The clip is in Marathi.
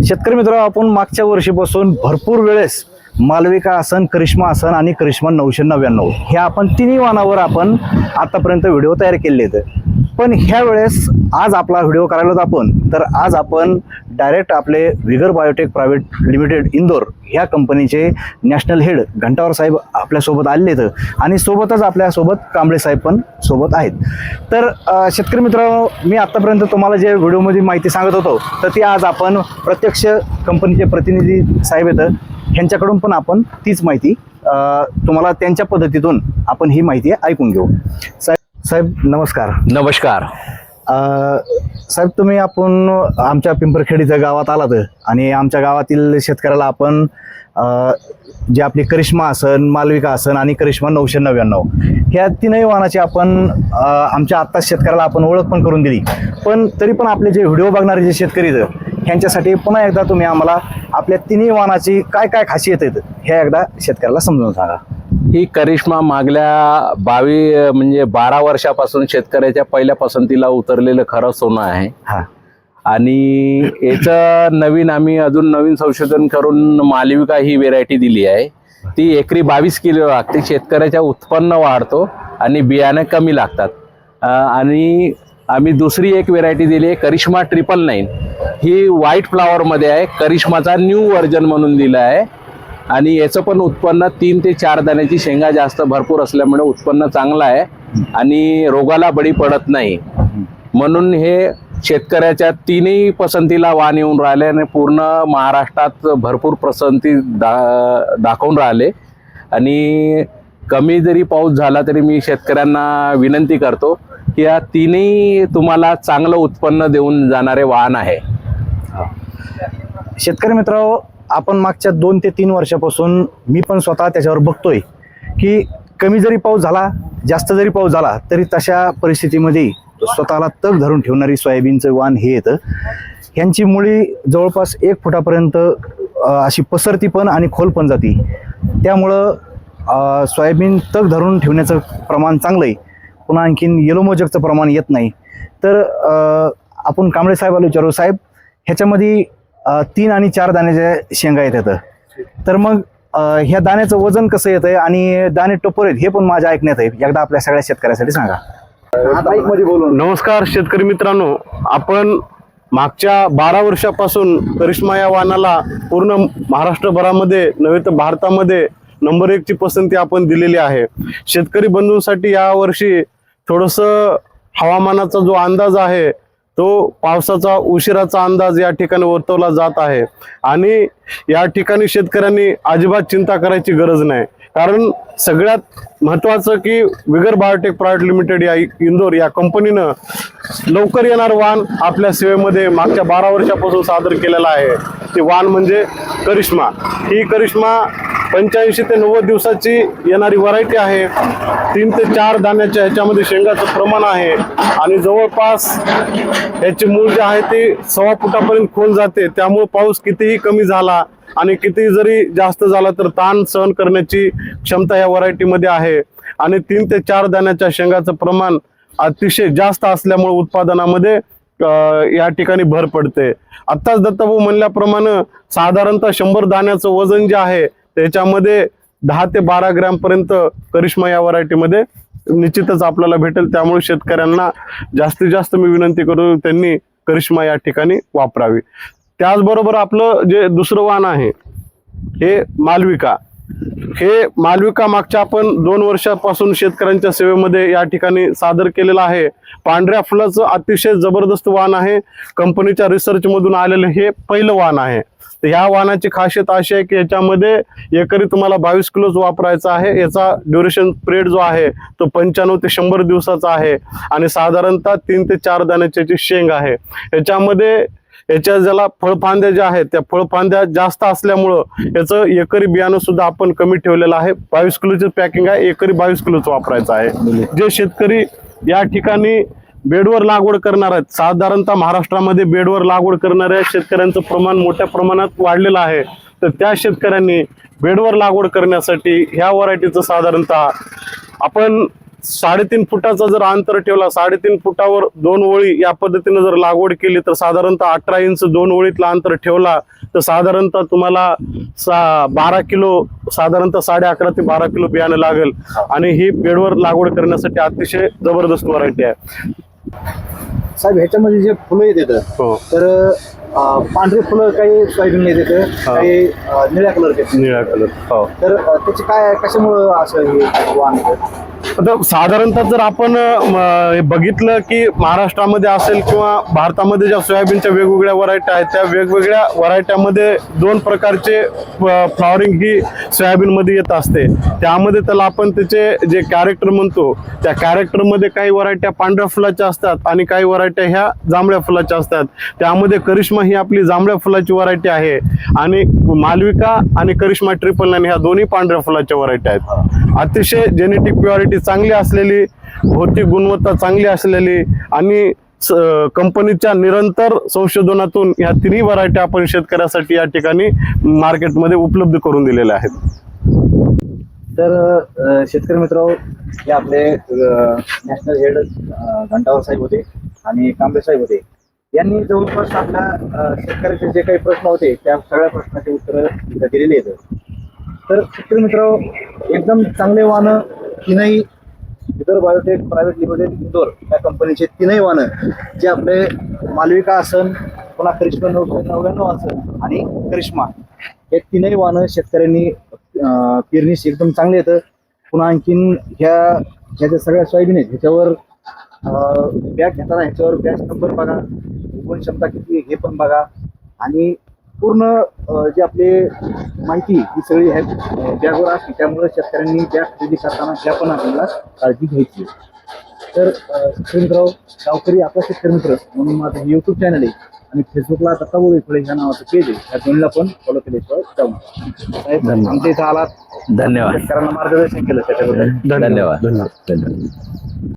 शेतकरी मित्र, आपण मागच्या वर्षीपासून भरपूर वेळेस मालविका आसन, करिश्मा आसन आणि करिश्मा 999 ह्या आपण तिन्ही वाहनावर आपण आतापर्यंत व्हिडिओ तयार केले आहेत. पण ह्या वेळेस आज आपला व्हिडिओ करायला तर आज आपण डायरेक्ट आपले vigour biotech private limited Indore ह्या कंपनीचे नॅशनल हेड घंटावर साहेब आपल्यासोबत आलेले आहेत आणि सोबतच आपल्यासोबत कांबळे साहेब पण सोबत आहेत. तर शेतकरी मित्रांनो, मी आतापर्यंत तुम्हाला जे व्हिडिओमध्ये माहिती सांगत होतो तर ती आज आपण प्रत्यक्ष कंपनीचे प्रतिनिधी साहेब आहेत ह्यांच्याकडून पण आपण तीच माहिती तुम्हाला त्यांच्या पद्धतीतून आपण ही माहिती ऐकून घेऊ. साहेब नमस्कार. नमस्कार साहेब, तुम्ही आपण आमच्या पिंपरखेडीच्या गावात आलात आणि आमच्या गावातील शेतकऱ्याला आपण जे आपली करिश्मा आसन, मालविका आसन आणि करिश्मा 999 ह्या तीनही वाहनाची आपण आमच्या आत्ताच शेतकऱ्याला आपण ओळख पण करून दिली. पण तरी पण आपले जे व्हिडिओ बघणारे जे शेतकरी ह्यांच्यासाठी पुन्हा एकदा तुम्ही आम्हाला आपल्या तिन्ही वाहनाची काय काय खासियत आहेत हे एकदा शेतकऱ्याला समजून सांगा. ही करिश्मा मागल्या 12 वर्षापासून शेतकऱ्याच्या पहिल्या पसंतीला उतरलेलं खरं सोनं आहे. हा, आणि याचं आम्ही अजून नवीन संशोधन करून मालविका ही व्हेरायटी दिली आहे. ती एकरी 22 किलो लागते. शेतकऱ्याच्या उत्पन्न वाढतो आणि बियाणे कमी लागतात. आणि आम्ही दुसरी एक व्हेरायटी दिली आहे करिश्मा 999. ही व्हाईट फ्लावरमध्ये आहे. करिश्माचा न्यू व्हर्जन म्हणून दिला आहे आणि याचं पण उत्पन्न 3 ते 4 दाण्याची शेंगा जास्त भरपूर असल्यामुळे उत्पन्न चांगलं आहे आणि रोगाला बळी पडत नाही. म्हणून हे शेतकऱ्याच्या तीनही पसंतीला वाण येऊन राहिले आणि पूर्ण महाराष्ट्रात भरपूर पसंती दाखवून राहिले. आणि कमी जरी पाऊस झाला तरी मी शेतकऱ्यांना विनंती करतो की या तीनही तुम्हाला चांगलं उत्पन्न देऊन जाणारे वाहन आहे. शेतकरी मित्रांनो, आपण मागच्या 2 ते 3 वर्षापासून मी पण स्वतः त्याच्यावर बघतोय की कमी जरी पाऊस झाला, जास्त जरी पाऊस झाला तरी तशा परिस्थितीमध्ये स्वतःला तग धरून ठेवणारी सोयाबीनचं वाण हे येतं. ह्यांची मुळी जवळपास 1 फुटापर्यंत अशी पसरती पण आणि खोल पण जाती. त्यामुळं सोयाबीन तग धरून ठेवण्याचं प्रमाण चांगलं आहे. पुन्हा आणखीन येलो मोजकचं प्रमाण येत नाही. तर आपण कांबळे साहेबाला विचारू, साहेब ह्याच्यामध्ये 3 आणि 4 दाण्याच्या शेंगा येतात. तर मग ह्या दाण्याचं वजन कसं येतंय आणि दाणे टोपर आहेत हे पण माझ्या ऐकण्यात आहे. एकदा आपल्या सगळ्या शेतकऱ्यासाठी सांगा. नमस्कार शेतकरी मित्रांनो, आपण मागच्या 12 वर्षापासून करिश्मा या वाहनाला पूर्ण महाराष्ट्रभरामध्ये नव्हे तर भारतामध्ये नंबर 1 ची पसंती आपण दिलेली आहे. शेतकरी बंधूंसाठी या वर्षी थोडंसं हवामानाचा जो अंदाज आहे तो पावसाचा उशिराचा अंदाज या ठिकाणी वर्तवला जात आहे. आणि या ठिकाणी शेतकऱ्यांनी अजिबात चिंता करायची गरज नाही. कारण सगळ्यात महत्त्वाचं की विगर बायोटेक प्रायव्हेट लिमिटेड या इंदोर या कंपनीनं लवकर येणार वाण आपल्या सेवेमध्ये मागच्या 12 वर्षापासून सादर केलेला आहे. ते वाण म्हणजे करिश्मा. ही करिश्मा 85 ते 90 दिवसाची येणारी व्हरायटी आहे. 3 ते 4 दाण्याच्या ह्याच्यामध्ये शेंगाचं प्रमाण आहे आणि जवळपास याची मूळ जे आहे ते 1.25 फुटापर्यंत खोल जाते. त्यामुळे पाऊस कितीही कमी झाला आणि किती जरी जास्त झाला तर ताण सहन करण्याची क्षमता या व्हरायटीमध्ये आहे. आणि 3 ते 4 दाण्याच्या शेंगाचं प्रमाण अतिशय जास्त असल्यामुळे उत्पादनामध्ये या ठिकाणी भर पडते. आत्ताच दत्ताभाऊ म्हणल्याप्रमाणे साधारणतः 100 दाण्याचं वजन जे आहे त्याच्यामध्ये 10 ते 12 ग्रॅम पर्यंत करिश्मा या व्हरायटीमध्ये निश्चितच आपल्याला भेटेल. त्यामुळे शेतकऱ्यांना जास्तीत जास्त मी विनंती करू त्यांनी करिश्मा या ठिकाणी वापरावी. त्याचबरोबर आपलं जे दुसरं वाण आहे हे मालविका. हे मालविका मागच्या आपण 2 वर्षापासून शेतकऱ्यांच्या सेवेमध्ये या ठिकाणी सादर केलेलं आहे. पांढऱ्या फुलाचं अतिशय जबरदस्त वाण आहे. कंपनीच्या रिसर्च मधून आलेलं हे पहिलं वाण आहे. तर ह्या वाहनाची खासियत अशी आहे की याच्यामध्ये एकरी तुम्हाला 22 किलोच वापरायचा आहे. याचा ड्युरेशन पिरियड जो आहे तो 95 ते 100 दिवसाचा आहे आणि साधारणतः 3 ते 4 दाण्याची शेंग आहे. याच्या ज्याला फळफांद्या ज्या आहेत त्या फळफांद्या जास्त असल्यामुळं याचं एकरी बियाणं सुद्धा आपण कमी ठेवलेलं आहे. 22 किलोची पॅकिंग आहे. एकरी 22 किलोच वापरायचं आहे. जे शेतकरी या ठिकाणी बेडवर लागवड करणार आहेत, साधारणतः महाराष्ट्रामध्ये बेडवर लागवड करणाऱ्या शेतकऱ्यांचं प्रमाण मोठ्या प्रमाणात वाढलेलं आहे. तर त्या शेतकऱ्यांनी बेडवर लागवड करण्यासाठी ह्या व्हरायटीचं साधारणतः आपण 3.5 फुटाचा जर अंतर ठेवला, 3.5 फुटावर 2 ओळी या पद्धतीने जर लागवड केली तर साधारणतः 18 इंच 2 ओळीतला अंतर ठेवला तर साधारणतः तुम्हाला 12 किलो, साधारणतः 11.5 ते 12 किलो बियाणं लागेल. आणि ही बेडवर लागवड करण्यासाठी अतिशय जबरदस्त व्हरायटी आहे. साहेब ह्याच्यामध्ये जे फुलं येतात हो, तर पांढरे फुलं काही सोयाबीन येतात, काही निळ्या कलरचे. निळ्या कलर. हो, तर त्याचे काय कशामुळं असं हे वाण येतं? आता साधारणतः जर आपण हे बघितलं की महाराष्ट्रामध्ये असेल किंवा भारतामध्ये ज्या सोयाबीनच्या वेगवेगळ्या व्हरायट्या आहेत त्या वेगवेगळ्या व्हरायट्यामध्ये 2 प्रकारचे फ्लॉवरिंग ही सोयाबीनमध्ये येत असते. त्यामध्ये त्याला आपण त्याचे जे कॅरेक्टर म्हणतो त्या कॅरेक्टरमध्ये काही व्हरायट्या पांढऱ्या फुलाच्या असतात आणि काही व्हरायट्या ह्या जांभळ्या फुलाच्या असतात. त्यामध्ये करिश्मा ही आपली जांभळ्या फुलाची व्हरायटी आहे आणि मालविका आणि करिश्मा 999 ह्या दोन्ही पांढऱ्या फुलाच्या व्हरायट्या आहेत. अतिशय जेनेटिक प्युरिटी चांगली असलेली, भौतिक गुणवत्ता चांगली असलेली आणि कंपनीच्या निरंतर संशोधनातून या तिन्ही व्हरायटी आपण शेतकऱ्यासाठी या ठिकाणी मार्केटमध्ये उपलब्ध करून दिलेल्या आहेत. तर शेतकरी मित्र, हे आपले नॅशनल हेड घंटावर साहेब होते आणि कांबळे साहेब होते. यांनी जवळपास आपल्या शेतकऱ्याचे जे काही प्रश्न होते त्या सगळ्या प्रश्नाचे उत्तर दिलेली आहेत. तर शेतकरी मित्र, एकदम चांगले वाहनं तीनही Vidarbha biotech private limited Indore या कंपनीचे तीनही वाहनं जे आपले मालविका असन, पुन्हा करिश्मा 999 असन आणि करिश्मा, हे तीनही वाहनं शेतकऱ्यांनी पेरणीस एकदम चांगले येतं. पुन्हा आणखीन ह्या ज्या सगळ्या सोयाबीन आहेत ह्याच्यावर बॅग घेताना ह्याच्यावर बॅग नंबर बघा, उगवण क्षमता किती हे पण बघा आणि पूर्ण जी आपली माहिती ही सगळी ह्या बॅगवर असते. त्यामुळे शेतकऱ्यांनी बॅग खरेदी करताना ह्या पण आपल्याला काळजी घ्यायची. तर शेतकरी मित्र, गावकरी आपला शेतकरी मित्र म्हणून माझं युट्यूब चॅनल आहे आणि फेसबुकला दत्ताभाऊ फळे ह्या नावाचं पेज आहे. त्या दोन्हीला पण फॉलो केल्याशिवाय जाऊ नका. आमच्या इथं आलात, धन्यवाद. शेतकऱ्यांना मार्गदर्शन केलं त्याच्याबद्दल धन्यवाद.